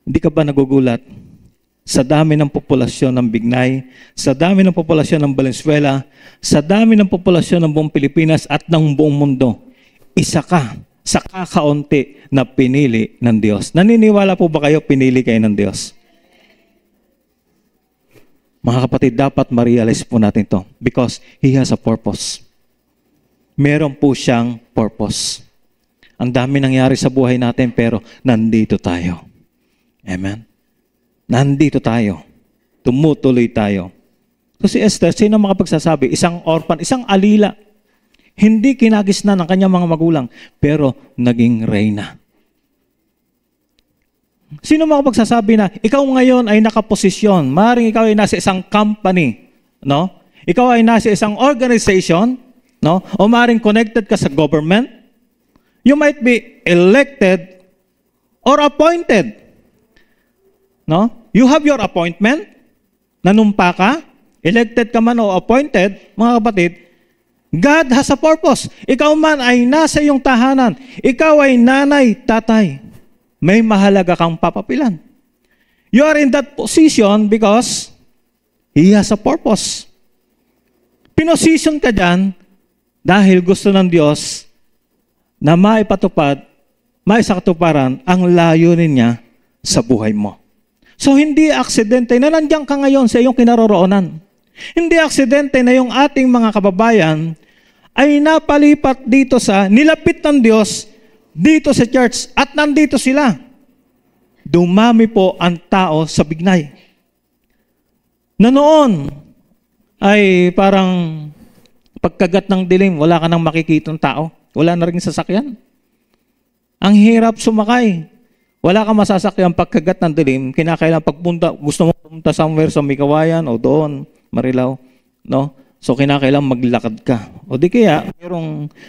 Hindi ka ba nagugulat? Sa dami ng populasyon ng Bignay, sa dami ng populasyon ng Valenzuela, sa dami ng populasyon ng buong Pilipinas at ng buong mundo, isa ka sa kakaunti na pinili ng Diyos. Naniniwala po ba kayo pinili kayo ng Diyos? Mga kapatid, dapat ma-realize po natin ito because He has a purpose. Meron po siyang purpose. Ang dami nangyari sa buhay natin pero nandito tayo. Amen? Nandito tayo. Tumutuloy tayo. So si Esther, sino makapagsasabi? Isang orphan, isang alila. Hindi kinagisnan ng kanyang mga magulang, pero naging reyna. Sino makapagsasabi na, ikaw ngayon ay nakaposisyon, maaaring ikaw ay nasa isang company, no? Ikaw ay nasa isang organization, no? O maaaring connected ka sa government. You might be elected or appointed. No? You have your appointment, nanumpa ka, elected ka man o appointed, mga kapatid, God has a purpose. Ikaw man ay nasa iyong tahanan. Ikaw ay nanay, tatay. May mahalaga kang papapilan. You are in that position because He has a purpose. Pinosisyon ka dyan dahil gusto ng Diyos na maipatupad, maisakatuparan ang layunin niya sa buhay mo. So hindi aksidente na nandiyan ka ngayon sa iyong kinaroroonan. Hindi aksidente na yung ating mga kababayan ay napalipat dito sa nilapit ng Diyos dito sa church at nandito sila. Dumami po ang tao sa Bignay. Na noon ay parang pagkagat ng dilim, wala ka nang makikitang tao. Wala na rin sasakyan. Ang hirap sumakay. Wala kang masasakyan pagkagat ng dilim, kinakailangan pagpunta, gusto mo pumunta somewhere sa Mikawayan o doon, Marilao, no? So kinakailangan maglakad ka. O di kaya,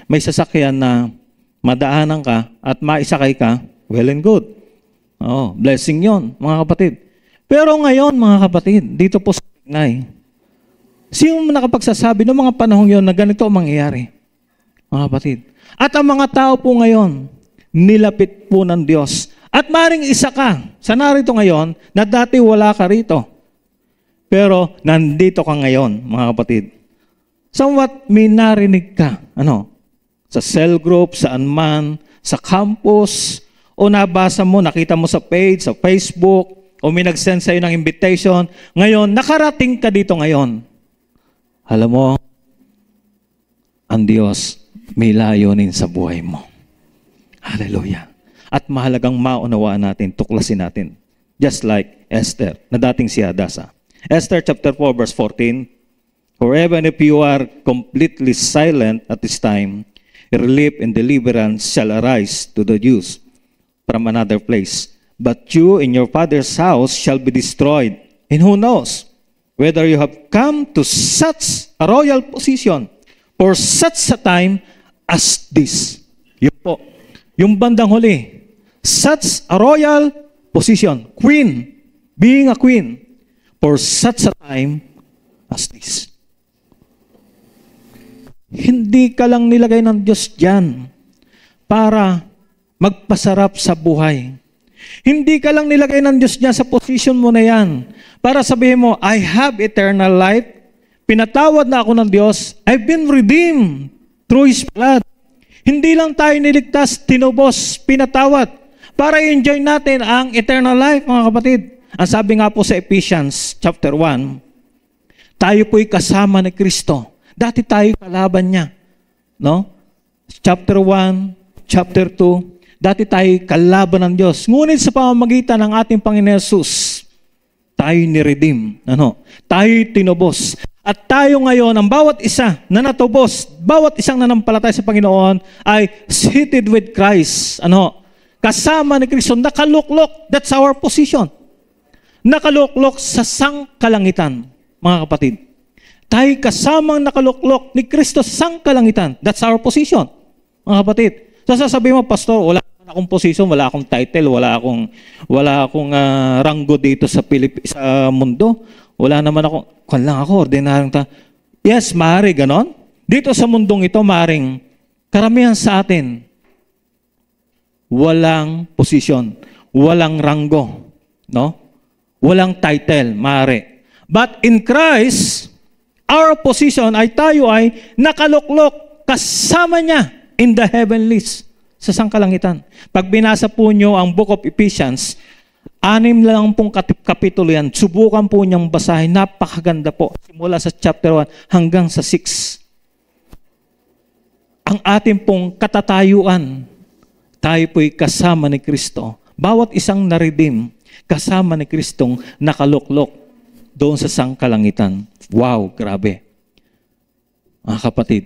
may sasakyan na madaanan ka at maisakay ka, well and good. Oh, blessing yon, mga kapatid. Pero ngayon, mga kapatid, dito po sa Bignay, sino nakapagsasabi noong mga panahong yon na ganito ang mangyayari? Mga kapatid. At ang mga tao po ngayon, nilapit po ng Diyos. At maring isa ka sa narito ngayon na dati wala ka rito. Pero nandito ka ngayon, mga kapatid. Somewhat may narinig ka. Sa cell group, saan man, sa campus, o nabasa mo, nakita mo sa page, sa Facebook, o may nag-send sa'yo ng invitation. Ngayon, nakarating ka dito ngayon. Alam mo, ang Diyos may layunin sa buhay mo. Hallelujah. At mahalagang maunawaan natin, tuklasin natin. Just like Esther, na dating si Hadassah. Esther chapter 4 verse 14, for even if you are completely silent at this time, relief and deliverance shall arise to the Jews from another place. But you in your father's house shall be destroyed. And who knows whether you have come to such a royal position for such a time as this. Yun po. Yung bandang huli. Such a royal position. Queen. Being a queen. For such a time as this. Hindi ka lang nilagay ng Diyos dyan para magpasarap sa buhay. Hindi ka lang nilagay ng Diyos dyan sa position mo na yan para sabihin mo, I have eternal life. Pinatawad na ako ng Diyos. I've been redeemed through His blood. Hindi lang tayo niligtas, tinubos, pinatawad para i-enjoy natin ang eternal life, mga kapatid. Ang sabi nga po sa Ephesians chapter 1, tayo po'y kasama ni Kristo. Dati tayo kalaban niya. No? Chapter 1, chapter 2, dati tayo kalaban ng Diyos. Ngunit sa pamamagitan ng ating Panginoon Jesus, tayo ni-redeem. Tayo tinubos. At tayo ngayon, ang bawat isa na natubos, bawat isang nanampalataya sa Panginoon ay seated with Christ. Kasama ni Kristo, nakaluklok. That's our position. Nakaluklok sa sangkalangitan, mga kapatid. Tayo kasamang nakaluklok ni Kristo sa sangkalangitan. That's our position, mga kapatid. So sasabihin mo, Pastor, wala akong position, wala akong title, wala akong ranggo dito sa mundo. Wala naman ordinaryong Yes, maaari ganon. Dito sa mundong ito, maaring karamihan sa atin, walang posisyon, walang ranggo. No? Walang title, maaari. But in Christ, our position ay tayo ay nakaluklok kasama niya in the heavenlies, sa sangkalangitan. Pag binasa po nyo ang Book of Ephesians, 6 lang pong kapitulo yan. Subukan po niyang basahin. Napakaganda po. Simula sa chapter 1 hanggang sa 6. Ang ating pong katatayuan, tayo po'y kasama ni Kristo. Bawat isang na-redeem, kasama ni Kristong nakaluklok doon sa sangkalangitan. Wow, grabe. Mga kapatid.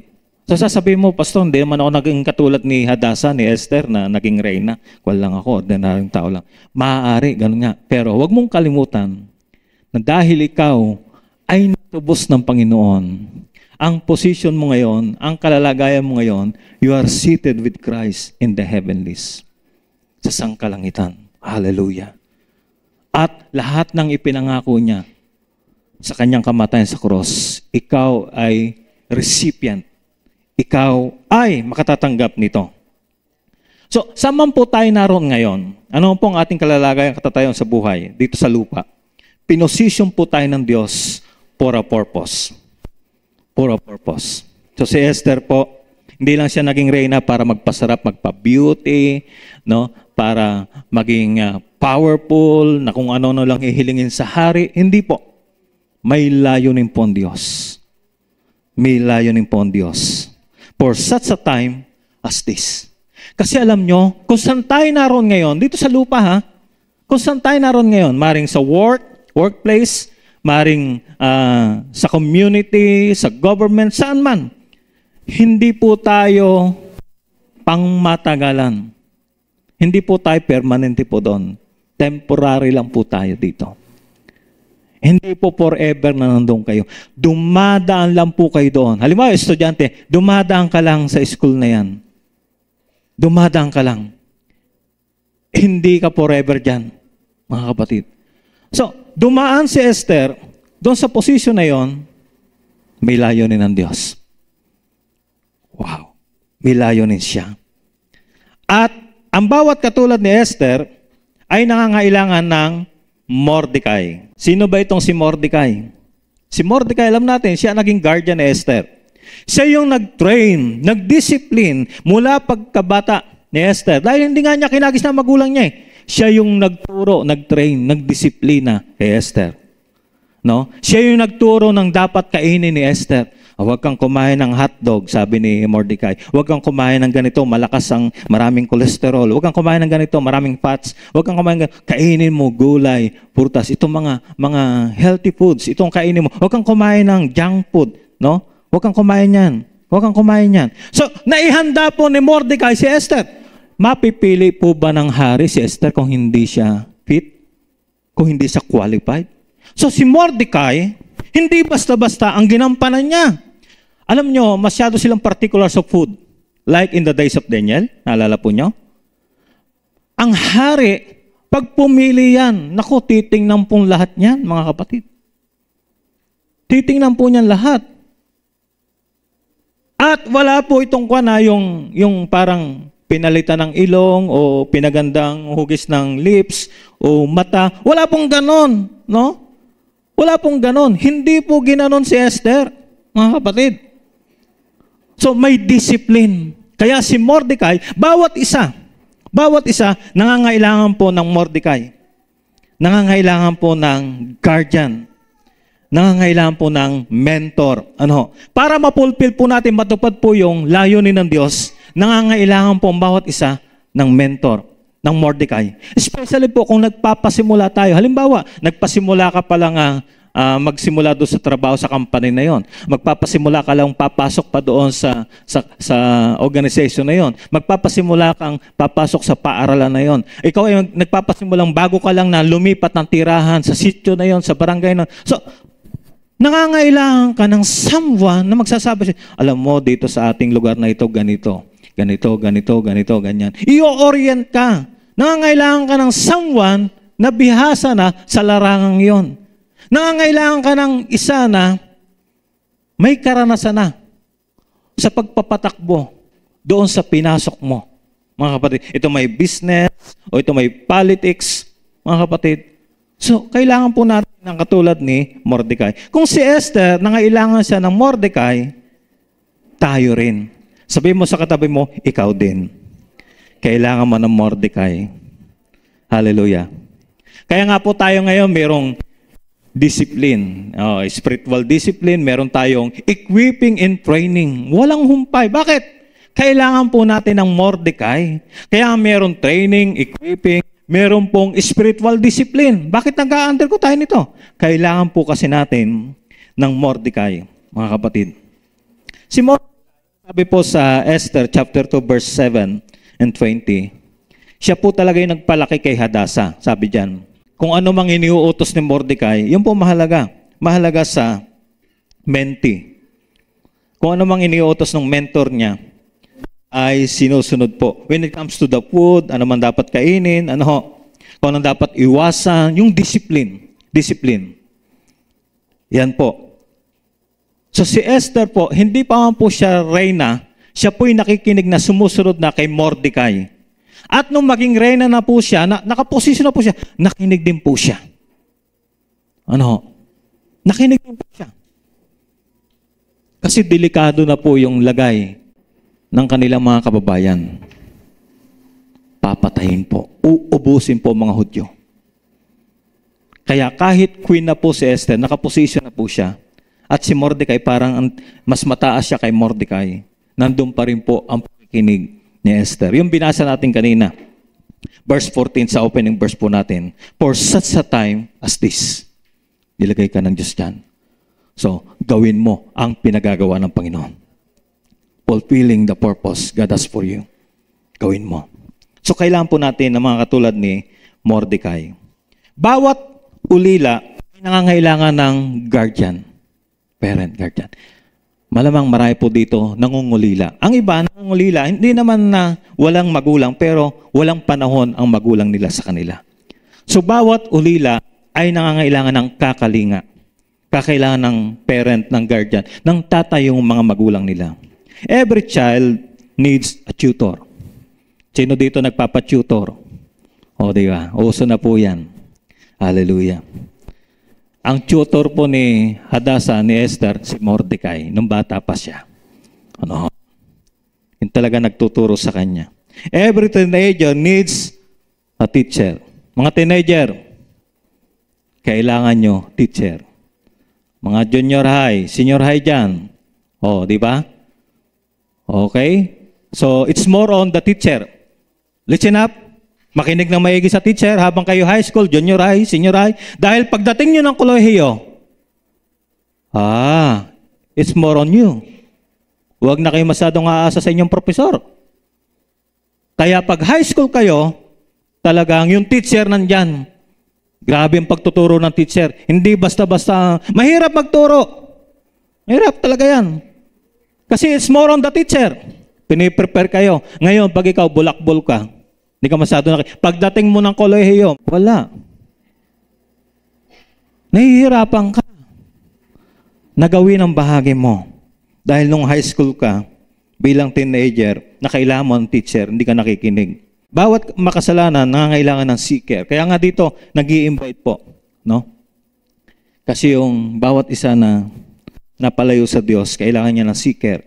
So sasabihin mo, Pastor, hindi naman ako naging katulad ni Hadasa, ni Esther na naging reyna. Wala lang ako, ordinaryong tao lang. Maaari, ganun nga. Pero huwag mong kalimutan na dahil ikaw ay natubos ng Panginoon, ang position mo ngayon, ang kalalagayan mo ngayon, you are seated with Christ in the heavenlies. Sa sangkalangitan. Hallelujah. At lahat ng ipinangako niya sa kanyang kamatayan sa cross, ikaw ay recipient. Ikaw ay makatatanggap nito. So, saan man po tayo naroon ngayon? Ano po ang ating kalalagayan katatayon sa buhay dito sa lupa? Pinosisyon po tayo ng Diyos for a purpose. For a purpose. So si Esther po, hindi lang siya naging reyna para magpasarap, magpa-beauty, no? Para maging powerful, na kung ano-ano lang ihilingin sa hari. Hindi po. May layunin po ang Diyos. May layunin po ang Diyos. For such a time as this. Kasi alam nyo, kung saan tayo naroon ngayon, dito sa lupa ha, kung saan tayo naroon ngayon, maring sa workplace, maring sa community, sa government, saan man, hindi po tayo pangmatagalan. Hindi po tayo permanente po doon. Temporary lang po tayo dito. Hindi po forever na nandun kayo. Dumadaan lang po kayo doon. Halimbawa, estudyante, dumadaan ka lang sa school na yan. Dumadaan ka lang. Hindi ka forever dyan, mga kapatid. So, dumaan si Esther, doon sa posisyon na yon, may layunin ng Diyos. Wow. May layunin siya. At ang bawat katulad ni Esther ay nangangailangan ng Mordecai. Sino ba itong si Mordecai? Si Mordecai, alam natin, siya naging guardian ni Esther. Siya yung nag-train, nag-discipline mula pagkabata ni Esther. Dahil hindi nga niya kinagis na magulang niya eh. Siya yung nagturo, nag-train, nagdisiplina kay Esther. No? Siya yung nagturo ng dapat kainin ni Esther. Huwag kang kumain ng hotdog, sabi ni Mordecai. Huwag kang kumain ng ganito, malakas ang maraming kolesterol. Huwag kang kumain ng ganito, maraming fats. Huwag kang kumain ng ganito, kainin mo gulay, prutas. Itong mga healthy foods, itong kainin mo. Huwag kang kumain ng junk food, no? Huwag kang kumain yan. Huwag kang kumain yan. So, naihanda po ni Mordecai si Esther. Mapipili po ba ng hari si Esther kung hindi siya fit? Kung hindi siya qualified? So, si Mordecai, hindi basta-basta ang ginampanan niya. Alam nyo, masyado silang particular sa food. Like in the days of Daniel, naalala po nyo? Ang hari, pag pumili yan, naku, titingnan pong lahat niyan, mga kapatid. Titingnan po niyan lahat. At wala po itong yung parang pinalitan ng ilong o pinagandang hugis ng lips o mata. Wala pong ganon, no? Wala pong ganon. Hindi po ginanon si Esther, mga kapatid. So may discipline. Kaya si Mordecai, bawat isa, nangangailangan po ng Mordecai. Nangangailangan po ng guardian. Nangangailangan po ng mentor. Ano? Para mapulfill po natin, matupad po yung layunin ng Diyos, nangangailangan po ang bawat isa ng mentor, ng Mordecai. Especially po kung nagpapasimula tayo. Halimbawa, nagpasimula ka pa lang magsimula doon sa trabaho sa company na yon. Magpapasimula ka lang papasok pa doon sa organization na yon. Magpapasimula kang papasok sa paaralan na yon. Ikaw ay nagpapasimulang bago ka lang na lumipat ng tirahan sa sitio na yon, sa barangay na. So, nangangailangan ka ng someone na magsasabi siya, alam mo, dito sa ating lugar na ito, ganito, ganyan. I-orient ka. Nangangailangan ka ng someone na bihasa na sa larangang yon. Nangangailangan ka ng isa na may karanasan na sa pagpapatakbo doon sa pinasok mo. Mga kapatid, ito may business o ito may politics, mga kapatid. So, kailangan po natin ng katulad ni Mordecai. Kung si Esther, nangailangan siya ng Mordecai, tayo rin. Sabihin mo sa katabi mo, ikaw din. Kailangan mo ng Mordecai. Hallelujah. Kaya nga po tayo ngayon, mayroong discipline, spiritual discipline, meron tayong equipping and training. Walang humpay. Bakit? Kailangan po natin ng Mordecai. Kaya meron training, equipping, meron pong spiritual discipline. Bakit nag-a-under ko tayo nito? Kailangan po kasi natin ng Mordecai, mga kapatid. Si Mordecai, sabi po sa Esther chapter 2 verse 7 and 20, siya po talaga yung nagpalaki kay Hadasa, sabi diyan. Kung ano mang iniuutos ni Mordecai, yun po mahalaga. Mahalaga sa mentee. Kung ano mang iniuutos ng mentor niya, ay sinusunod po. When it comes to the food, ano man dapat kainin, kung ano dapat iwasan, yung discipline. Discipline. Yan po. So si Esther po, hindi pa man po siya reyna, siya po'y nakikinig na sumusunod na kay Mordecai. At nung maging reyna na po siya, nakaposisyon na po siya, nakinig din po siya. Nakinig din po siya. Kasi delikado na po yung lagay ng kanilang mga kababayan. Papatayin po. Uubusin po mga Hudyo. Kaya kahit queen na po si Esther, nakaposisyon na po siya. At si Mordecai, parang mas mataas siya kay Mordecai. Nandun pa rin po ang pakikinig ni Esther. Yung binasa natin kanina. Verse 14 sa opening verse po natin. For such a time as this. Nilagay ka ng Diyos dyan. So, gawin mo ang pinagagawa ng Panginoon. Fulfilling the purpose God has for you. Gawin mo. So, kailangan po natin ng mga katulad ni Mordecai. Bawat ulila ay nangangailangan ng guardian. Parent, guardian. Malamang marami po dito nangungulila. Ang iba, nangungulila, hindi naman na walang magulang, pero walang panahon ang magulang nila sa kanila. So, bawat ulila ay nangangailangan ng kakalinga. Kakailangan ng parent, ng guardian, ng tatay yung mga magulang nila. Every child needs a tutor. Sino dito nagpapa-tutor? O, di ba? Uso na po yan. Hallelujah. Ang tutor po ni Hadasa, ni Esther, si Mordecai, nung bata pa siya. Yung talaga nagtuturo sa kanya. Every teenager needs a teacher. Mga teenager, kailangan nyo teacher. Mga junior high, senior high dyan. Di ba? Okay? So, it's more on the teacher. Listen up. Makinig ng maigi sa teacher habang kayo high school, junior high, senior high. Dahil pagdating nyo ng kolehiyo, it's more on you. Huwag na kayo masyadong aasa sa inyong profesor. Kaya pag high school kayo, talagang yung teacher nandyan. Grabe ang pagtuturo ng teacher. Hindi basta-basta, mahirap magturo. Mahirap talaga yan. Kasi it's more on the teacher. Piniprepare kayo. Ngayon, pag ikaw bulakbol ka, hindi ka masyado pagdating mo ng kolehiyo, wala. Nahihirapan ka na gawin ang bahagi mo. Dahil nung high school ka, bilang teenager, na kailangan mo ng teacher, hindi ka nakikinig. Bawat makasalanan, nangangailangan ng seeker. Kaya nga dito, nag-i-invite po. Kasi yung bawat isa na napalayo sa Diyos, kailangan niya ng seeker.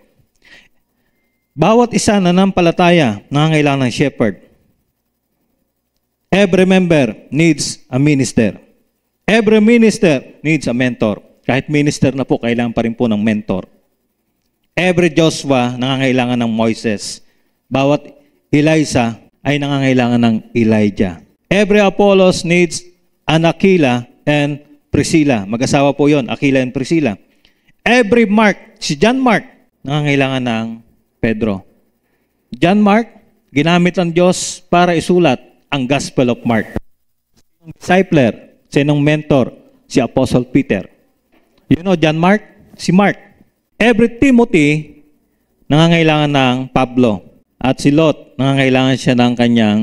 Bawat isa na nampalataya, nangangailangan ng shepherd. Every member needs a minister. Every minister needs a mentor. Kahit minister na po, kailangan pa rin po ng mentor. Every Joshua, nangangailangan ng Moises. Bawat Eliza ay nangangailangan ng Elijah. Every Apollos needs an Aquila and Priscilla. Mag-asawa po yon, Aquila and Priscilla. Every Mark, si John Mark, nangangailangan ng Pedro. John Mark, ginamit ng Diyos para isulat ang Gospel of Mark. Discipler, sinong mentor? Si Apostle Peter. You know John Mark? Si Mark. Every Timothy, nangangailangan ng Pablo. At si Lot, nangangailangan siya ng kanyang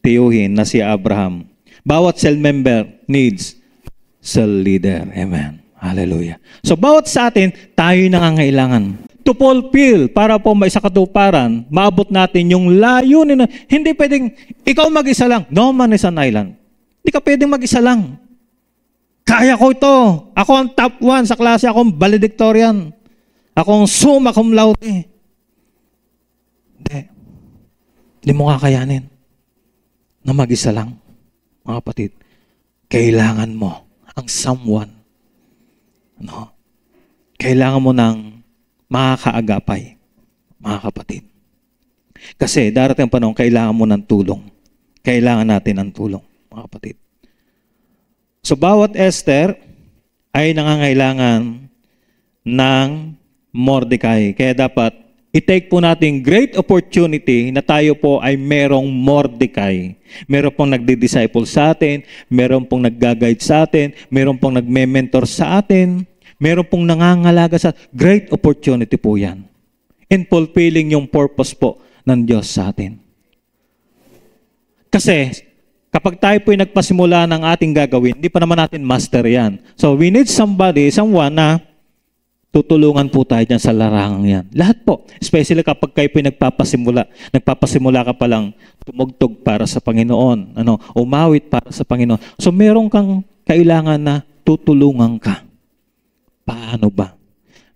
tiyuhin na si Abraham. Bawat cell member needs cell leader. Amen. Hallelujah. So bawat sa atin, tayo nangangailangan to fulfill para po may sakatuparan, maabot natin yung layunin na hindi pwedeng ikaw mag-isa lang. No man is an island. Hindi ka pwedeng mag-isa lang. Kaya ko ito. Ako ang top 1 sa klase. Ako ang valedictorian. Ako ang summa cum laude. Hindi. Hindi mo kakayanin na mag-isa lang. Mga kapatid, kailangan mo ang someone. Ano? Kailangan mo ng makakaagapay. Mga kapatid. Kasi darating ang panahon, kailangan mo ng tulong. Kailangan natin ng tulong, mga kapatid. So, bawat Esther ay nangangailangan ng Mordecai. Kaya dapat i-take po natin great opportunity na tayo po ay merong Mordecai. Meron pong nagdi-disciple sa atin, meron pong nag-guide sa atin, meron pong nagme-mentor sa atin, meron pong nangangalaga sa atin. Great opportunity po yan. In fulfilling yung purpose po ng Diyos sa atin. Kasi, kapag tayo po ay nagpasimula ng ating gagawin, hindi pa naman natin master yan. So, we need someone na tutulungan po tayo dyan sa larangang yan. Lahat po. Especially kapag kayo po ay nagpapasimula. Nagpapasimula ka pa lang tumugtog para sa Panginoon. Umawit para sa Panginoon. So, meron kang kailangan na tutulungan ka. Paano ba?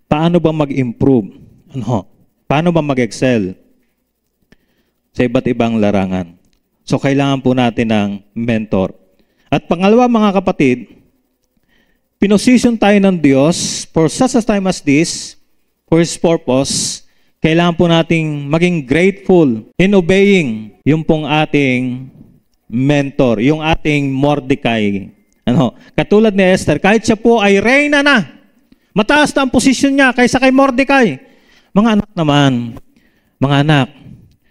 Paano ba mag-improve? Paano ba mag-excel sa iba't ibang larangan? So, kailangan po natin ng mentor. At pangalawa, mga kapatid, pinosisyon tayo ng Diyos for such a time as this, for His purpose. Kailangan po nating maging grateful in obeying yung pong ating mentor, yung ating Mordecai. Katulad ni Esther, kahit siya po ay reyna na, mataas na ang posisyon niya kaysa kay Mordecai. Mga anak naman, mga anak,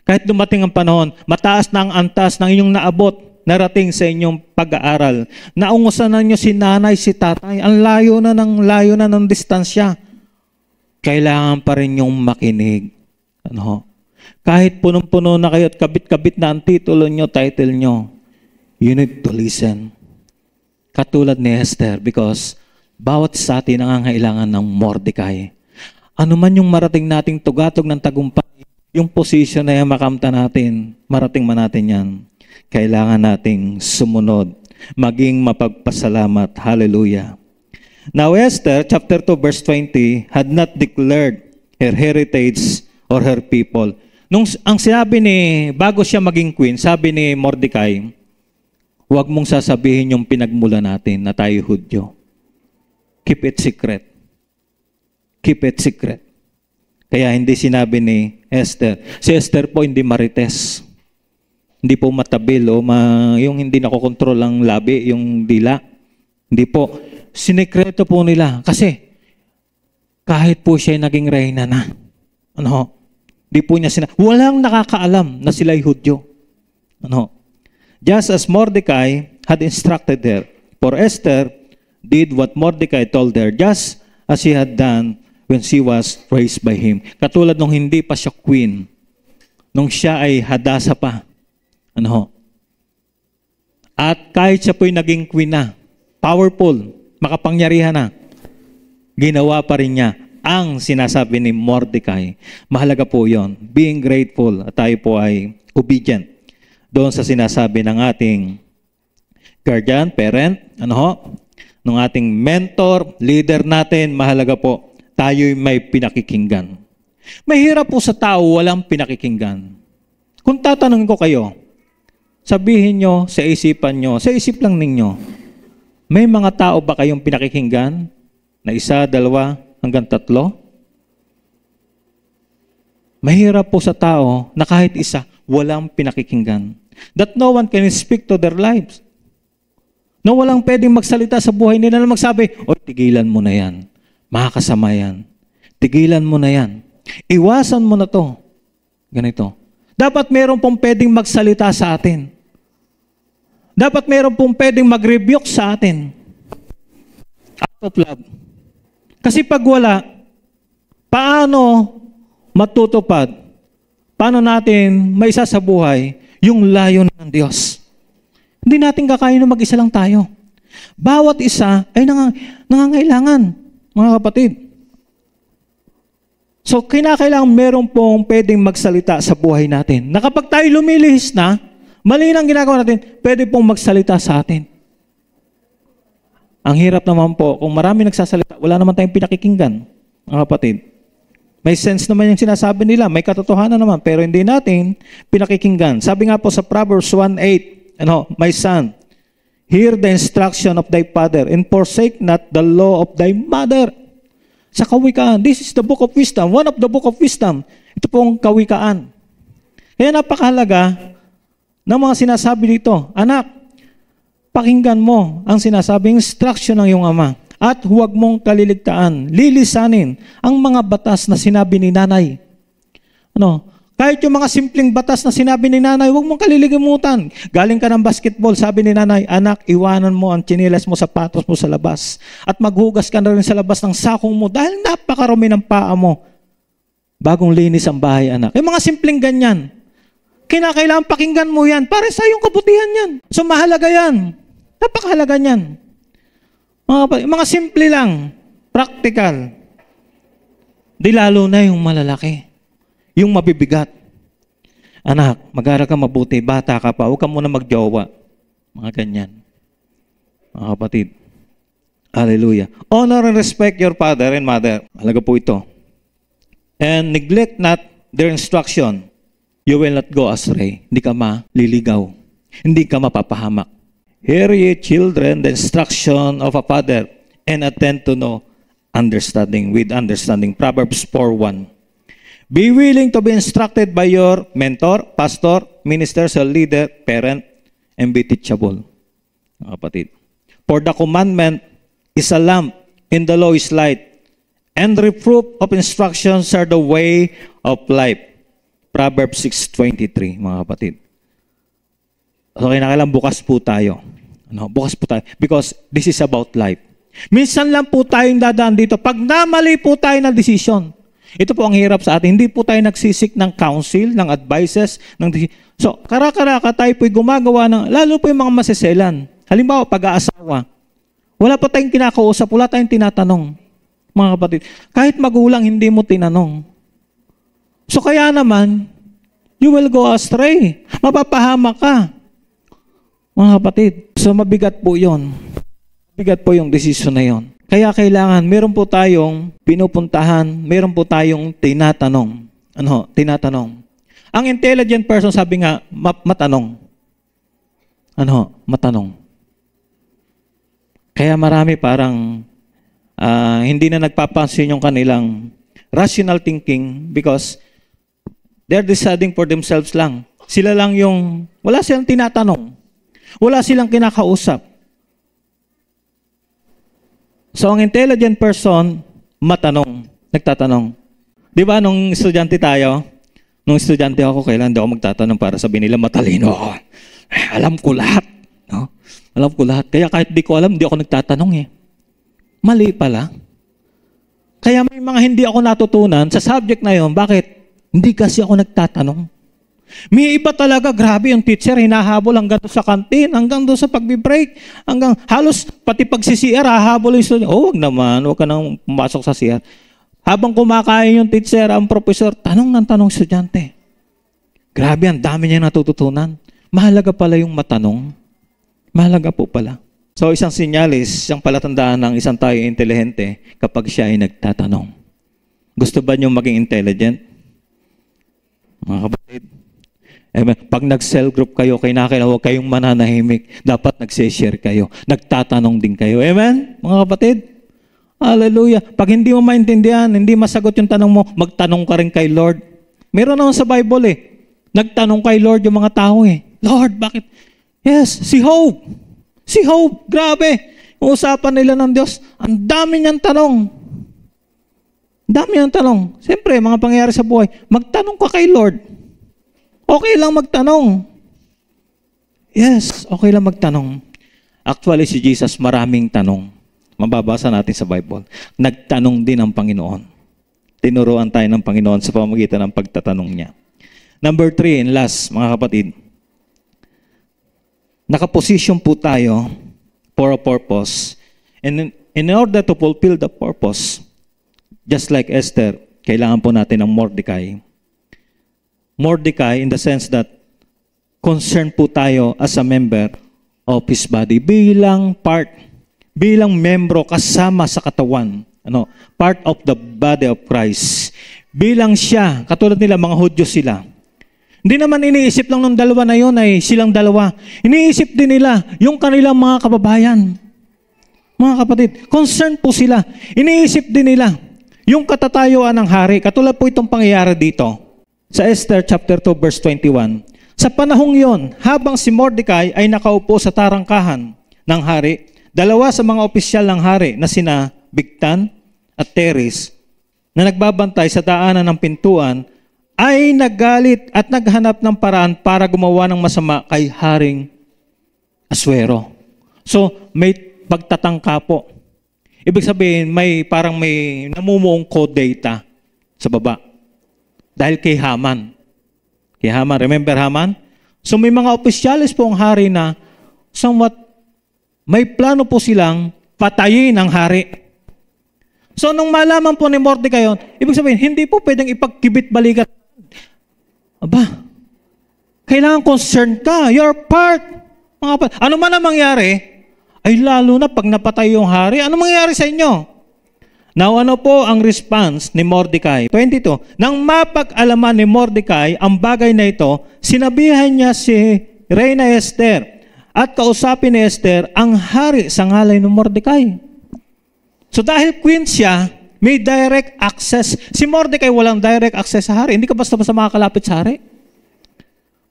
kahit dumating ang panahon, mataas na ang antas ng inyong naabot, narating sa inyong pag-aaral. Naungusan na niyo si nanay, si tatay. Ang layo na ng distansya. Kailangan pa rin yung makinig. Kahit punong-puno na kayo at kabit-kabit na ang titulo nyo, title nyo, you need to listen. Katulad ni Esther, because bawat sa atin ang kailangan ng Mordecai. Ano man yung marating nating tugatog ng tagumpay, yung position na yung makamta natin, marating man natin yan. Kailangan nating sumunod, maging mapagpasalamat. Hallelujah. Now Esther, chapter 2, verse 20, had not declared her heritage or her people. Ang sinabi bago siya maging queen, sabi ni Mordecai, huwag mong sasabihin yung pinagmula natin na tayo Hudyo. Keep it secret. Keep it secret. Kaya hindi sinabi ni Esther. Si Esther po hindi marites. Hindi po matabil o yung hindi nakokontrol ang labi, yung dila. Hindi po. Sinekreto po nila. Kasi kahit po siya naging reyna na. Hindi po niya walang nakakaalam na sila'y Hudyo. Just as Mordecai had instructed her, for Esther did what Mordecai told her, just as he had done when she was raised by him. Katulad nung hindi pa siya queen, nung siya ay hadasa pa. At kahit siya po'y naging queen na, powerful, makapangyarihan na, ginawa pa rin niya ang sinasabi ni Mordecai. Mahalaga po yon, being grateful, at tayo po ay obedient doon sa sinasabi ng ating guardian, parent, ng ating mentor, leader natin. Mahalaga po tayo'y may pinakikinggan. Mahirap po sa tao walang pinakikinggan. Kung tatanungin ko kayo, sabihin nyo sa isipan nyo, sa isip lang ninyo, may mga tao ba kayong pinakikinggan na 1, 2, hanggang 3? Mahirap po sa tao na kahit isa, walang pinakikinggan. That no one can speak to their lives. No, walang pwedeng magsalita sa buhay nila na magsabi, tigilan mo na yan. Makakasama yan. Tigilan mo na yan. Iwasan mo na to. Ganito. Dapat meron pong pwedeng magsalita sa atin. Dapat meron pong pwedeng mag-rebuke sa atin. Out of love. Kasi pag wala, paano matutupad? Paano natin maisa sa buhay yung layon ng Diyos? Hindi natin kakain na mag-isa lang tayo. Bawat isa ay nangangailangan. Mga kapatid. So, kinakailangan meron pong pwedeng magsalita sa buhay natin. Na kapag tayo lumilihis na, mali nang ginagawa natin, pwede pong magsalita sa atin. Ang hirap naman po, kung marami nagsasalita, wala naman tayong pinakikinggan, mga kapatid. May sense naman yung sinasabi nila, may katotohanan naman, pero hindi natin pinakikinggan. Sabi nga po sa Proverbs 1:8, my son, hear the instruction of thy father, and forsake not the law of thy mother. Sa Kawikaan, this is the book of wisdom, one of the book of wisdom. Ito pong Kawikaan. Kaya napakahalaga ng mga sinasabi dito, anak, pakinggan mo ang sinasabing instruction ng iyong ama at huwag mong kaliligtaan, lilisanin ang mga batas na sinabi ni nanay. Kahit yung mga simpleng batas na sinabi ni nanay, huwag mong kalilimutan. Galing ka ng basketball, sabi ni nanay, anak, iwanan mo ang tsinelas mo, sapatos mo sa labas. At maghugas ka na rin sa labas ng sakong mo dahil napakarumi ng paa mo. Bagong linis ang bahay, anak. Yung mga simpleng ganyan, kinakailangan pakinggan mo yan para sa iyong kabutihan yan. So mahalaga yan. Napakahalaga yan. Mga simple lang, practical. Di lalo na yung malalaki. Yung mabibigat. Anak, mag-aral ka mabuti, bata ka pa, huwag ka muna magjowa. Mga ganyan. Mga kapatid. Hallelujah. Honor and respect your father and mother. Halaga po ito. And neglect not their instruction. You will not go astray. Hindi ka maliligaw. Hindi ka mapapahamak. Hear ye children the instruction of a father and attend to know understanding with understanding. Proverbs 4:1. Be willing to be instructed by your mentor, pastor, minister, leader, parent, and be teachable. Mga kapatid. For the commandment is a lamp, and the law is light, and reproof of instructions are the way of life. Proverbs 6:23, mga kapatid. So, kailangan bukas po tayo. Bukas po tayo. Because this is about life. Minsan lang po tayong dadaan dito. Pag namali po tayo ng desisyon, ito po ang hirap sa atin. Hindi po tayo nagsisik ng counsel, ng advices. So, kara-karaka tayo po'y gumagawa ng, lalo po yung mga maseselan. Halimbawa, pag-aasawa. Wala pa tayong kinakausap, wala tayong tinatanong. Mga kapatid, kahit magulang, hindi mo tinanong. So, kaya naman, you will go astray. Mapapahamak ka. Mga kapatid, so mabigat po yun. Mabigat po yung desisyon na yun. Kaya kailangan, meron po tayong pinupuntahan, meron po tayong tinatanong. Tinatanong. Ang intelligent person, sabi nga, matanong. Matanong. Kaya marami parang hindi na nagpapansin yung kanilang rational thinking because they're deciding for themselves lang. Sila lang yung, wala silang tinatanong. Wala silang kinakausap. So, ang intelligent person, matanong, nagtatanong. Di ba, nung estudyante tayo, nung estudyante ako, kailan di ako magtatanong para sabihin nila, matalino ako. Alam ko lahat. No? Alam ko lahat. Kaya kahit di ko alam, di ako nagtatanong eh. Mali pala. Kaya may mga hindi ako natutunan sa subject na yon. Bakit? Hindi kasi ako nagtatanong. May iba talaga, grabe yung teacher, hinahabol hanggang doon sa kantin, hanggang doon sa pagbe-break, hanggang halos pati pag-CR, hahabol yung student. Wag naman, wag ka nang pumasok sa CR. Habang kumakain yung teacher, ang professor, tanong ng tanong estudyante. Grabe, ang dami niya natututunan. Mahalaga pala yung matanong. Mahalaga po pala. So, isang sinyalis, isang palatandaan ng isang tayo intelihente kapag siya ay nagtatanong. Gusto ba niyo maging intelligent? Mga kapatid, pag nag-cell group kayo, kailangan huwag kayong mananahimik. Dapat nag-share kayo. Nagtatanong din kayo. Amen? Mga kapatid? Hallelujah. Pag hindi mo maintindihan, hindi masagot yung tanong mo, magtanong ka rin kay Lord. Meron naman sa Bible eh. Nagtanong kay Lord yung mga tao eh. Lord, bakit? Yes, si Job. Si Job, grabe. Yung usapan nila ng Diyos, ang dami niyang tanong. Dami niyang tanong. Siyempre, mga pangyayari sa buhay, magtanong ka kay Lord. Okay lang magtanong. Yes, okay lang magtanong. Actually, si Jesus maraming tanong. Mababasa natin sa Bible. Nagtanong din ang Panginoon. Tinuruan tayo ng Panginoon sa pamamagitan ng pagtatanong niya. Number 3 and last, mga kapatid. Nakaposisyon po tayo for a purpose. And in order to fulfill the purpose, just like Esther, kailangan po natin ng Mordecai. Mordecai in the sense that concerned po tayo as a member of his body. bilang membro kasama sa katawan. Part of the body of Christ. Bilang siya, katulad nila, mga Hudyo sila. Hindi naman iniisip lang ng dalawa na yun ay silang dalawa. Iniisip din nila yung kanilang mga kababayan. Mga kapatid, concerned po sila. Iniisip din nila yung katatayuan ng hari. Katulad po itong pangyayari dito. Sa Esther chapter 2 verse 21. Sa panahong yon, habang si Mordecai ay nakaupo sa tarangkahan ng hari, dalawa sa mga opisyal ng hari na sina Bigtan at Teres na nagbabantay sa daanan ng pintuan ay naggalit at naghanap ng paraan para gumawa ng masama kay Haring Aswero. So, may pagtatangka po. Ibig sabihin, parang may namumuong code data sa baba. Dahil kay Haman. Kay Haman, remember Haman? So, may mga opisyalis po ang hari na somewhat may plano po silang patayin ang hari. So, nung malaman po ni Mordecai yun, ibig sabihin, hindi po pwedeng ipagkibit-balikat. Aba, kailangan concerned ka. You're part. Ano man ang mangyari, ay lalo na pag napatay yung hari, ano mangyari sa inyo? Now, ano po ang response ni Mordecai? 22. Nang mapag-alaman ni Mordecai ang bagay na ito, sinabihan niya si Reyna Esther at kausapin ni Esther ang hari sa ngalay ng Mordecai. So dahil queen siya, may direct access. Si Mordecai walang direct access sa hari. Hindi ka basta-basta makakalapit sa hari.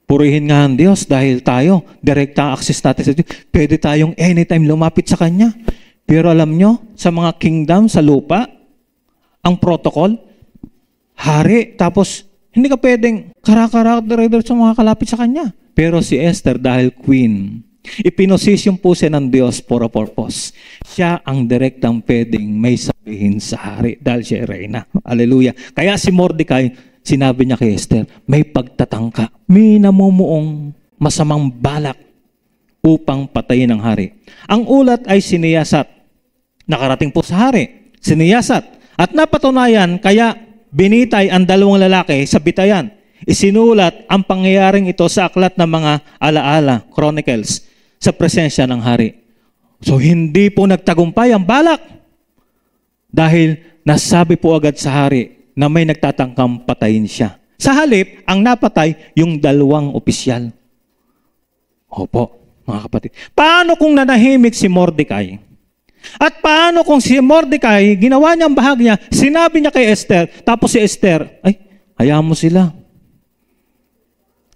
Purihin nga ang Diyos dahil tayo, direct access natin sa Diyos. Pwede tayong anytime lumapit sa Kanya. Pero alam nyo, sa mga kingdom, sa lupa, ang protocol, hari, tapos hindi ka pwedeng karak-karak sa mga kalapit sa Kanya. Pero si Esther dahil queen, ipinosisyon po siya ng Diyos for a purpose. Siya ang direktang pwedeng may sabihin sa hari dahil siya reyna. Hallelujah. Kaya si Mordecai, sinabi niya kay Esther, may pagtatangka, may namumuong masamang balak upang patayin ang hari. Ang ulat ay siniyasat. Nakarating po sa hari. Siniyasat. At napatunayan, kaya binitay ang dalawang lalaki sa bitayan. Isinulat ang pangyayaring ito sa aklat ng mga alaala, Chronicles, sa presensya ng hari. So hindi po nagtagumpay ang balak dahil nasabi po agad sa hari na may nagtatangkang patayin siya. Sa halip, ang napatay yung dalawang opisyal. Opo, mga kapatid. Paano kung nanahimik si Mordecai? At paano kung si Mordecai, ginawa niya ang bahagi niya, sinabi niya kay Esther, tapos si Esther, ay, hayaan mo sila.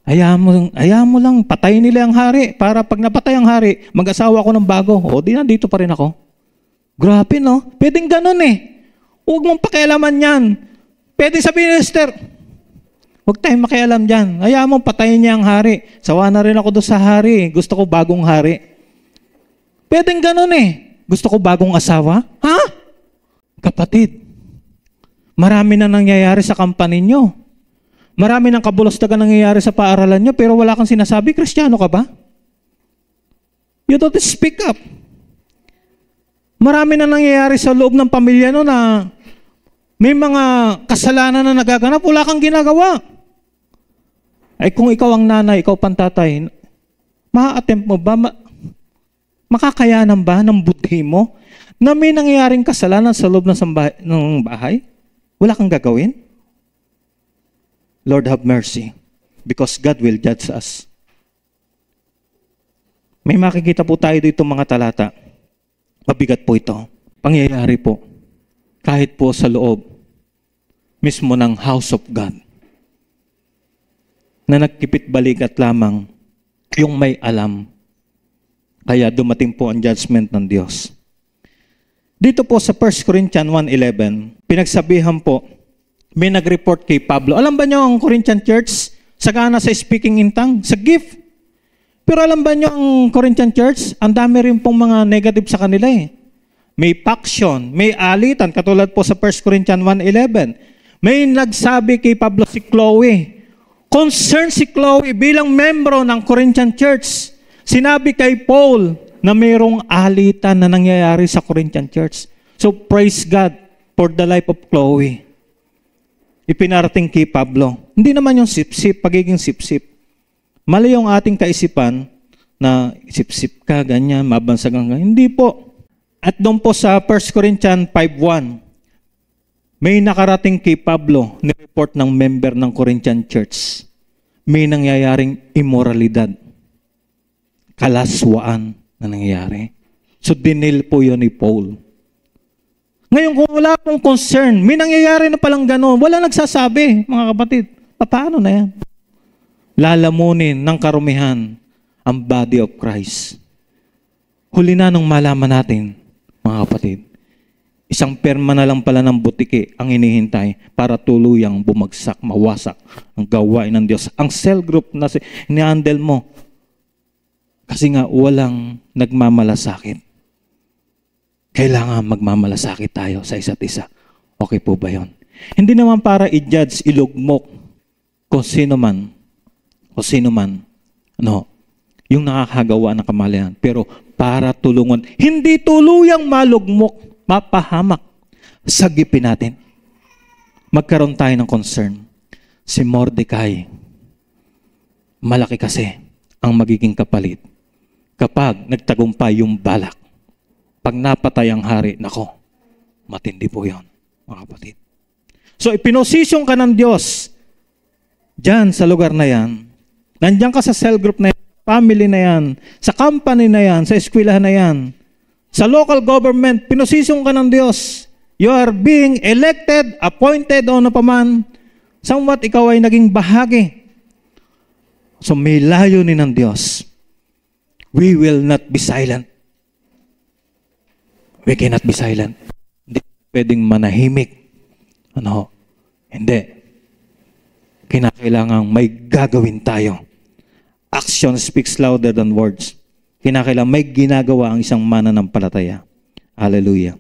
Hayaan mo lang, patayin nila ang hari. Para pag napatay ang hari, mag-asawa ako ng bago. O, di nandito pa rin ako. Grabe, no? Pwedeng ganun eh. Huwag mong pakialaman yan. Pwede sabihin ni Esther, huwag tayong makialam dyan. Hayaan mo, patayin niya ang hari. Sawa na rin ako doon sa hari. Gusto ko bagong hari. Pwedeng ganun eh. Gusto ko bagong asawa. Ha? Kapatid, marami na nangyayari sa company nyo. Marami ng kabulastagan nangyayari sa paaralan nyo, pero wala kang sinasabi, Kristiyano ka ba? You don't speak up. Marami na nangyayari sa loob ng pamilya no na may mga kasalanan na nagaganap, wala kang ginagawa. Ay kung ikaw ang nanay, ikaw pantatay, maa-attempt mo ba, makakayanan ba ng budhi mo na may nangyayaring kasalanan sa loob ng bahay? Wala kang gagawin? Lord have mercy, because God will judge us. May makikita po tayo dito mga talata. Mabigat po ito. Pangyayari po, kahit po sa loob mismo ng house of God, na nagkipit balikat lamang yung may alam. Kaya dumating po ang judgment ng Diyos. Dito po sa 1 Corinthians 1:11, pinagsabihan po, may nag-report kay Pablo. Alam ba niyo ang Corinthian church, sagana sa speaking in tongue, sa gift. Pero alam ba niyo ang Corinthian church, ang dami rin pong mga negative sa kanila eh. May faction, may alitan, katulad po sa 1 Corinthians 1:11. May nagsabi kay Pablo si Chloe. Concerned si Chloe bilang membro ng Corinthian church. Sinabi kay Paul na mayroong alitan na nangyayari sa Corinthian church. So praise God for the life of Chloe. Ipinarating kay Pablo. Hindi naman yung sip-sip, pagiging sip-sip. Mali yung ating kaisipan na sip-sip ka, ganyan, mabansag ka. Hindi po. At doon po sa 1 Corinthians 5:1, may nakarating kay Pablo, ni-report ng member ng Corinthian Church. May nangyayaring immoralidad, kalaswaan na nangyayari. So dinil po yun ni Paul. Ngayon kung wala pong concern, may nangyayari na palang gano'n, wala nagsasabi, mga kapatid. Paano na yan? Lalamunin ng karumihan ang body of Christ. Huli na nung malaman natin, mga kapatid, isang perma na lang pala ng butiki ang hinihintay para tuluyang bumagsak, mawasak ang gawain ng Diyos. Ang cell group na ni-handle mo, kasi nga walang nagmamalasakit. Kailangan magmamalasakit tayo sa isa't isa. Okay po ba yun? Hindi naman para i-judge, ilugmok kung sino man, yung nakakagawa ng kamalian. Pero para tulungan, hindi tuluyang malugmok, mapahamak, sagipin natin. Magkaroon tayo ng concern. Si Mordecai, malaki kasi ang magiging kapalit kapag nagtagumpay yung balak. Pag napatay ang hari, nako, matindi po yun, mga kapatid. So, ipinosisyon ka ng Diyos dyan sa lugar na yan. Nandiyan ka sa cell group na yan, family na yan, sa company na yan, sa eskwelahan na yan, sa local government, pinosisyon ka ng Diyos. You are being elected, appointed, o ano pa man, somewhat ikaw ay naging bahagi. So, may layunin ng Diyos. We will not be silent. We cannot be silent. Hindi pwedeng manahimik. Hindi. Kinakailangan may gagawin tayo. Action speaks louder than words. Kinakailangan may ginagawa ang isang mananampalataya. Hallelujah.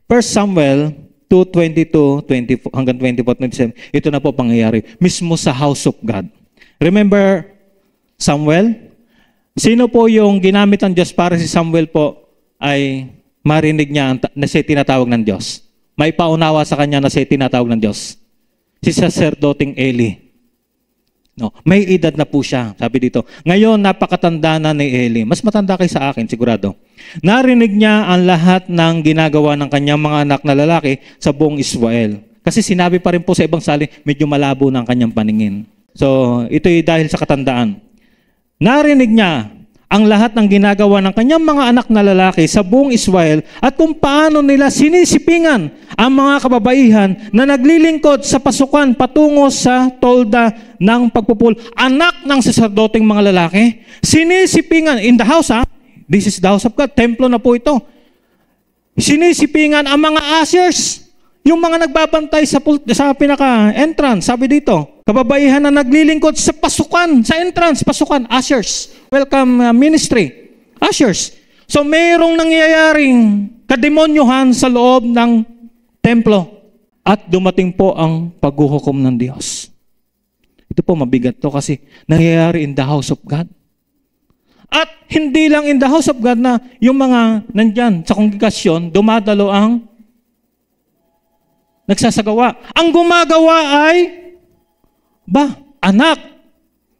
1 Samuel 2:22 hanggang 24-27, ito na po pangyayari. Mismo sa house of God. Remember Samuel? Sino po yung ginamit ng Diyos para si Samuel po ay marinig niya na siya tinatawag ng Diyos? May paunawa sa kanya na siya tinatawag ng Diyos. Si Sacerdoting Eli. May edad na po siya. Sabi dito, ngayon napakatanda na ni Eli. Mas matanda kay sa akin, sigurado. Narinig niya ang lahat ng ginagawa ng kanyang mga anak na lalaki sa buong Israel. Kasi sinabi pa rin po sa ibang salin, medyo malabo na ang kanyang paningin. So, ito'y dahil sa katandaan. Narinig niya ang lahat ng ginagawa ng kanyang mga anak na lalaki sa buong Israel at kung paano nila sinisipingan ang mga kababaihan na naglilingkod sa pasukan patungo sa tolda ng pagpupul. Anak ng saserdoteng mga lalaki, sinisipingan in the house, this is the house of God, templo na po ito. Sinisipingan ang mga ushers, yung mga nagbabantay sa pinaka-entrance, sabi dito, kababaihan na naglilingkod sa pasukan, sa entrance, pasukan, ushers. Welcome ministry, ushers. So mayroong nangyayaring kademonyohan sa loob ng templo at dumating po ang paghuhukom ng Diyos. Ito po mabigat to kasi nangyayari in the house of God. At hindi lang in the house of God na yung mga nandyan sa kongregasyon, dumadalo ang nagsasagawa. Ang gumagawa ay anak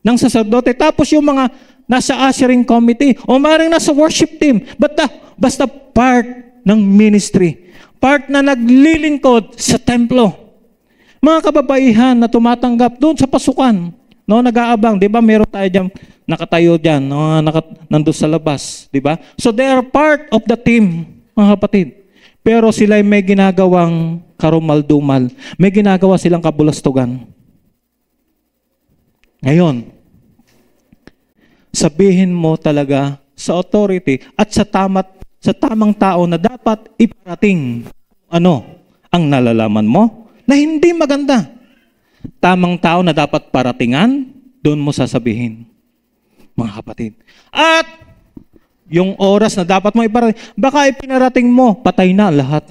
ng saserdote. Tapos yung mga nasa ushering committee o maaaring nasa worship team. Basta part ng ministry. Part na naglilingkod sa templo. Mga kababaihan na tumatanggap doon sa pasukan. Nag-aabang. Diba meron tayo dyan, nakatayo dyan, nandun sa labas. Diba? So they are part of the team, mga kapatid. Pero sila may ginagawang karumal-dumal. May ginagawa silang kabulastugan. Ngayon, sabihin mo talaga sa authority at sa tamang tao na dapat iparating ang nalalaman mo na hindi maganda. Tamang tao na dapat paratingan, doon mo sasabihin, mga kapatid. At yung oras na dapat mo iparating, baka ipinarating mo, patay na lahat.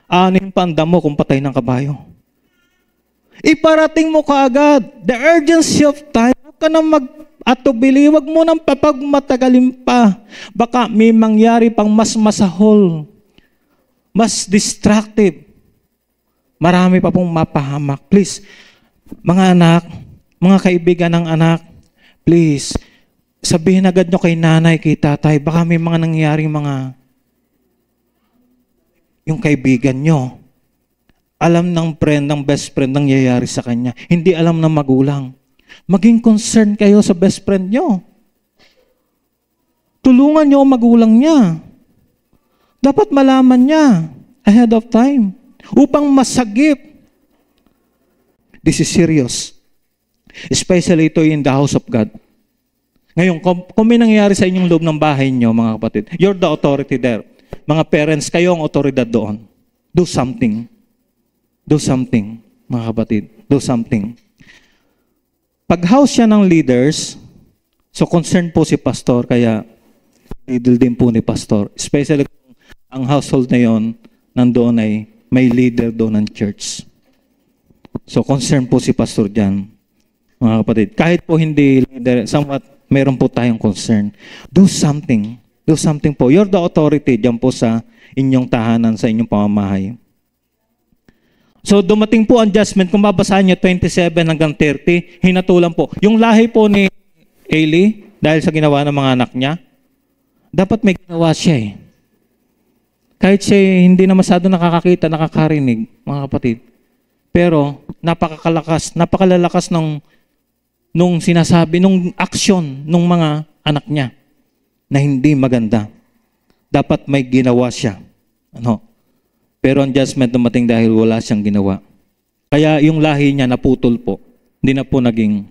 Anin panda mo kung patay ng kabayo. Iparating mo kaagad. The urgency of time. Huwag ka nang mag-atubili. Huwag mo nang papagmatagalin pa. Baka may mangyari pang mas masahol. Mas destructive. Marami pa pong mapahamak. Please, mga anak, mga kaibigan ng anak, please, sabihin agad nyo kay nanay, kay tatay, baka may mga nangyaring mga yung kaibigan nyo. Alam ng friend, ng best friend, nangyayari sa kanya. Hindi alam ng magulang. Maging concerned kayo sa best friend nyo. Tulungan nyo ang magulang niya. Dapat malaman niya ahead of time upang masagip. This is serious. Especially ito in the house of God. Ngayon, kung may nangyayari sa inyong loob ng bahay nyo, mga kapatid, you're the authority there. Mga parents, kayo ang otoridad doon. Do something. Do something, mga kapatid. Do something. Pag house siya ng leaders, so concerned po si pastor, kaya leader din po ni pastor. Especially kung ang household na yon, nandoon ay may leader doon ng church. So concerned po si pastor dyan, mga kapatid. Kahit po hindi leader, somewhat meron po tayong concern. Do something. Do something po. You're the authority dyan po sa inyong tahanan, sa inyong pamamahay. So dumating po ang judgment, kung babasahin niyo 27 hanggang 30, hinatulan po. Yung lahi po ni Eli, dahil sa ginawa ng mga anak niya, dapat may ginawa siya eh. Kahit siya hindi na masyado nakakakita, nakakarinig, mga kapatid. Pero napakalalakas nung sinasabi, nung aksyon ng mga anak niya na hindi maganda. Dapat may ginawa siya. Ano? Pero ang judgment dumating dahil wala siyang ginawa. Kaya yung lahi niya naputol po. Hindi na po naging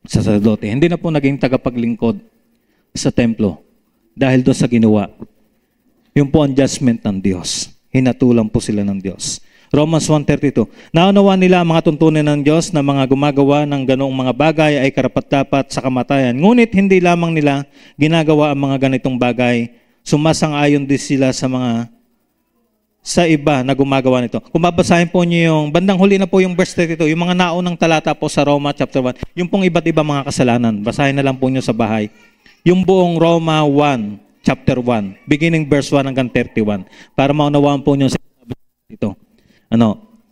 saserdote. Hindi na po naging tagapaglingkod sa templo. Dahil doon sa ginawa. Yun po ang judgment ng Diyos. Hinatulan po sila ng Diyos. Romans 1:32. Naunawa nila ang mga tuntunin ng Diyos na mga gumagawa ng ganoong mga bagay ay karapat-dapat sa kamatayan. Ngunit hindi lamang nila ginagawa ang mga ganitong bagay. Sumasang-ayon din sila sa iba na gumagawa nito. Kung babasahin po niyo yung bandang huli na po yung verse 32, yung mga naunang talata po sa Roma chapter 1, yung pong iba't iba mga kasalanan. Basahin na lang po niyo sa bahay. Yung buong Roma 1, chapter 1, beginning verse 1 hanggang 31, para maunawaan po niyo sa ito.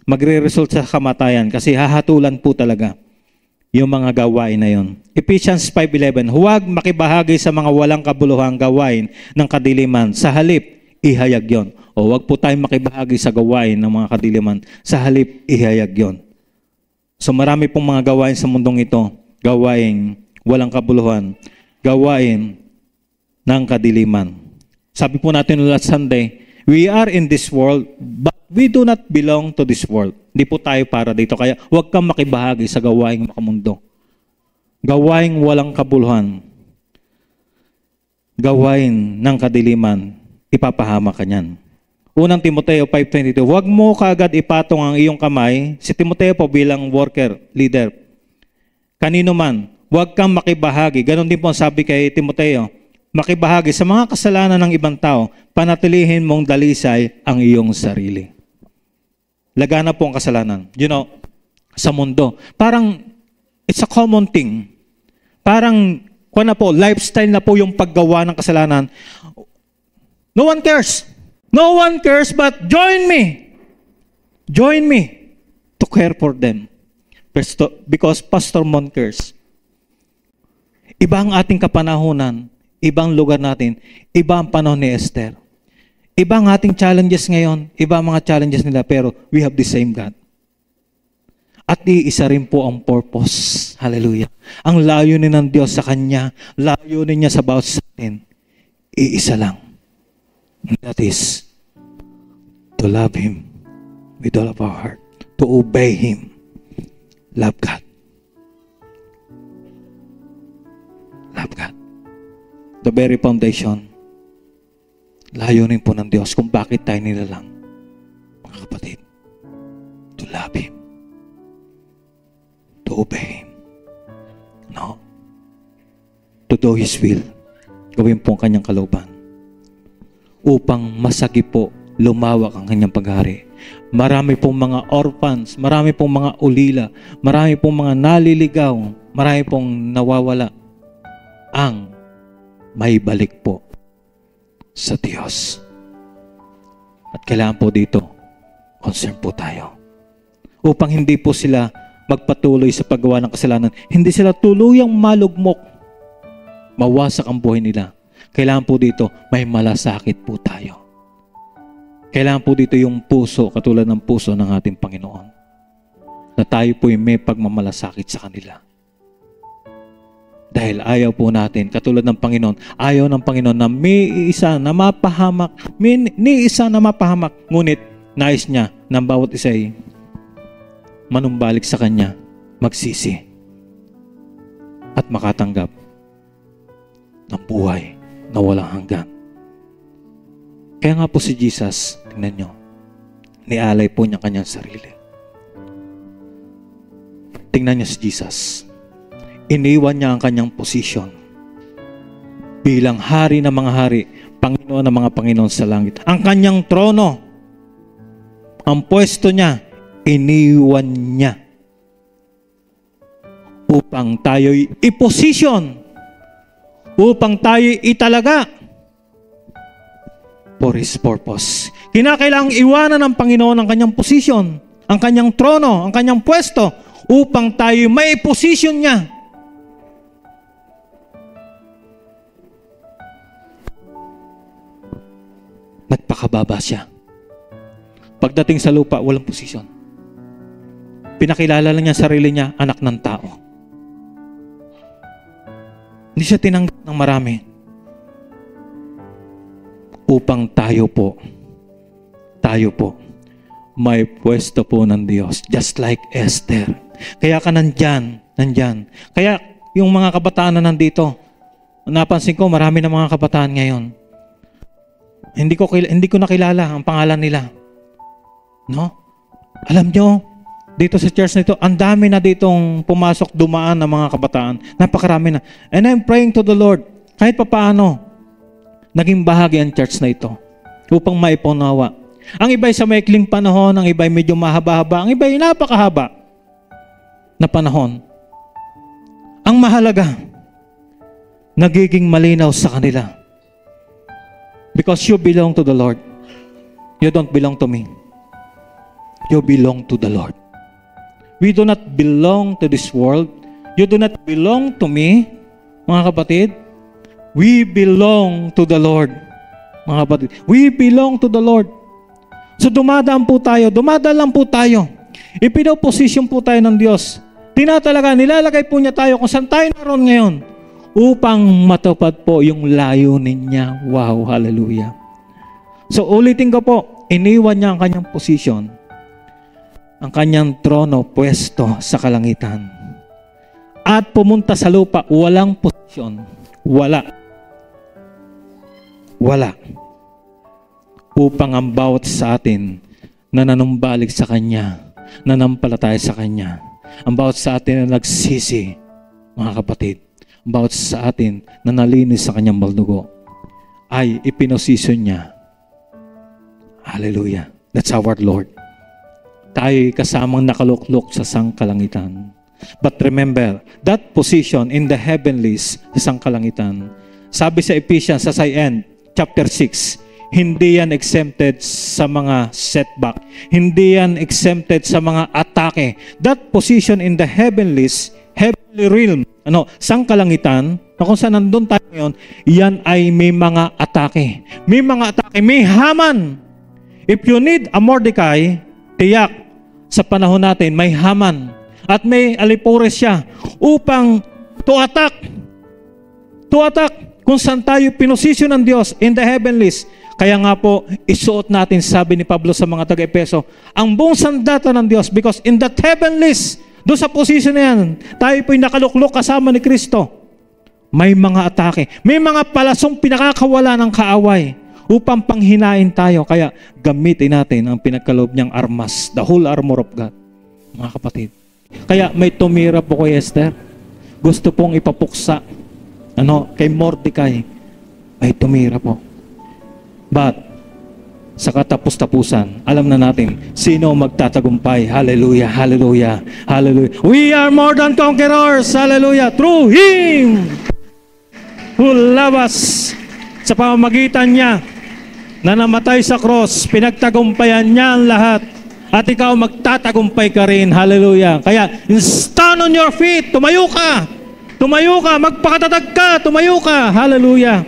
Magre-result sa kamatayan kasi hahatulan po talaga yung mga gawain na yon. Ephesians 5:11, huwag makibahagi sa mga walang kabuluhang gawain ng kadiliman. Sa halip, ihayag yon. O huwag po tayong makibahagi sa gawain ng mga kadiliman. Sa halip, ihayag yon. So marami pong mga gawain sa mundong ito. Gawain walang kabuluhan. Gawain ng kadiliman. Sabi po natin last Sunday, we are in this world, but we do not belong to this world. Hindi po tayo para dito. Kaya huwag kang makibahagi sa gawaing makamundo. Gawaing walang kabuluhan. Gawain ng kadiliman. Ipapahama ka niyan. Unang Timoteo 5:22, huwag mo kaagad ipatong ang iyong kamay. Si Timoteo po bilang worker, leader. Kanino man, huwag kang makibahagi. Ganon din po ang sabi kay Timoteo. Makibahagi sa mga kasalanan ng ibang tao, panatilihin mong dalisay ang iyong sarili. Lagana po ang kasalanan. Sa mundo. Parang, it's a common thing. Parang, lifestyle na po yung paggawa ng kasalanan. No one cares. No one cares but join me. Join me to care for them. Because Pastor Mon cares. Iba ang ating kapanahunan. Ibang lugar natin. Iba ang panahon ni Esther. Iba ang ating challenges ngayon. Iba ang mga challenges nila. Pero we have the same God. At iisa rin po ang purpose. Hallelujah. Ang layunin ng Diyos sa Kanya. Layunin niya sa bawat sa atin. Iisa lang. And that is to love Him with all of our heart. To obey Him. Love God. Love God. The very foundation. Layunin po ng Diyos kung bakit tayo nilalang. Mga kapatid. To love Him. To obey Him. No? To do His will. Gawin po ang Kanyang kalooban. Upang masagip po, lumawak ang Kanyang paghari. Marami pong mga orphans, marami pong mga ulila, marami pong mga naliligaw, marami pong nawawala. Ang may balik po sa Diyos. At kailangan po dito, concern po tayo. Upang hindi po sila magpatuloy sa paggawa ng kasalanan, hindi sila tuluyang malugmok, mawasak ang buhay nila. Kailangan po dito, may malasakit po tayo. Kailangan po dito yung puso, katulad ng puso ng ating Panginoon. Na tayo po may pagmamalasakit sa kanila. Dahil ayaw po natin, katulad ng Panginoon, ayaw ng Panginoon na may isa na mapahamak, ngunit nais niya na bawat isa ay manumbalik sa Kanya, magsisi, at makatanggap ng buhay na walang hanggan. Kaya nga po si Jesus, tingnan nyo, nialay po niya Kanyang sarili. Tingnan niyo si Jesus. Iniwan niya ang Kanyang posisyon bilang hari ng mga hari, Panginoon ng mga Panginoon sa langit. Ang Kanyang trono, ang pwesto niya, iniwan niya upang tayo'y iposisyon, upang tayo'y italaga for His purpose. Kinakailangang iwanan ng Panginoon ang Kanyang posisyon, ang Kanyang trono, ang Kanyang pwesto, upang tayo may posisyon niya. Nagpakababa siya. Pagdating sa lupa, walang posisyon. Pinakilala lang niya sarili niya, anak ng tao. Hindi siya tinanggap ng marami. Upang tayo po, may pwesto po ng Diyos. Just like Esther. Kaya ka nandyan. Kaya yung mga kabataan na nandito, napansin ko, marami na mga kabataan ngayon. Hindi ko nakilala ang pangalan nila. No? Alam nyo, dito sa church na ito, ang dami na ditong pumasok, dumaan ng mga kabataan. Napakarami na. And I'm praying to the Lord, kahit papaano, naging bahagi ang church na ito upang maipunawa. Ang iba'y sa maikling panahon, ang iba'y medyo mahaba-haba, ang iba'y napakahaba na panahon. Ang mahalaga, nagiging malinaw sa kanila. Because you belong to the Lord. You don't belong to me. You belong to the Lord. We do not belong to this world. You do not belong to me, mga kapatid. We belong to the Lord, mga kapatid. We belong to the Lord. So dumadaan lang po tayo. Ipinoposisyon po tayo ng Diyos. Tinatalaga, nilalagay po niya tayo kung saan tayo naroon ngayon upang matupad po yung layunin niya. Wow, hallelujah. So ulitin ko po, iniwan niya ang Kanyang posisyon, ang Kanyang trono, pwesto sa kalangitan. At pumunta sa lupa, walang posisyon. Wala. Upang ang bawat sa atin na nanumbalik sa Kanya, nanampalataya sa Kanya, ang bawat sa atin na nagsisi, mga kapatid, ang bawat sa atin na nalinis sa Kanyang baldugo, ay ipinosisyon niya. Hallelujah. That's our Lord. Tayo'y kasamang nakaluklok sa sangkalangitan. But remember, that position in the heavenlies sa sangkalangitan, sabi sa Ephesians, as I end, chapter 6, hindi yan exempted sa mga setback. Hindi yan exempted sa mga atake. That position in the heavenlies, heavenly realm, sangkalangitan, na kung saan nandun tayo ngayon, yan ay may mga atake. May mga atake, may Haman. If you need a Mordecai, tiyak, sa panahon natin, may Haman. At may alipores siya upang to attack kung saan tayo pinosisyon ng Diyos in the heavenlies. Kaya nga po, isuot natin, sabi ni Pablo sa mga taga-Epeso, ang buong sandata ng Diyos, because in that heavenlies, doon sa posisyon na yan, tayo po'y nakaluklok kasama ni Kristo. May mga atake, may mga palasong pinakakawala ng kaaway upang panghinain tayo. Kaya gamitin natin ang pinagkaloob niyang armas, the whole armor of God, mga kapatid. Kaya may tumira po kay Esther. Gusto pong ipapuksa kay Mordecai. May tumira po. But sa katapus-tapusan, alam na natin sino magtatagumpay. Hallelujah, hallelujah, hallelujah. We are more than conquerors. Hallelujah. Through Him who loves us. Sa pamamagitan niya na namatay sa cross, pinagtagumpayan niya ang lahat. At ikaw magtatagumpay ka rin. Hallelujah. Kaya, stand on your feet. Tumayo ka. Magpakatatag ka. Tumayo ka. Hallelujah.